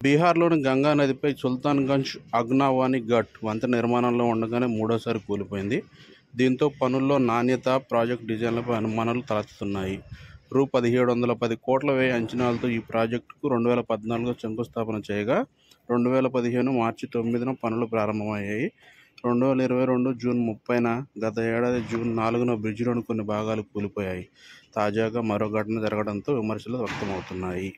బీహార్లోని గంగా నదిపై సుల్తాన్గంజ్ అగ్నావాని ఘట్ వంతెన నిర్మాణంలో ఉండగానే మూడోసారి కూలిపోయింది. దీంతో పనుల్లో నాణ్యత, ప్రాజెక్టు డిజైన్లపై అనుమానాలు తలెత్తుతున్నాయి. రూ. 1710 కోట్ల వ్యయ అంచనాలతో ఈ ప్రాజెక్టుకు 2014లో శంకుస్థాపన చేయగా 2015 మార్చి 9న పనులు ప్రారంభమయ్యాయి. 2022 జూన్ 30న, గత ఏడాది జూన్ 4న బ్రిడ్జిలోని కొన్ని భాగాలు కూలిపోయాయి. తాజాగా మరో ఘటన జరగడంతో విమర్శలు వ్యక్తమవుతున్నాయి.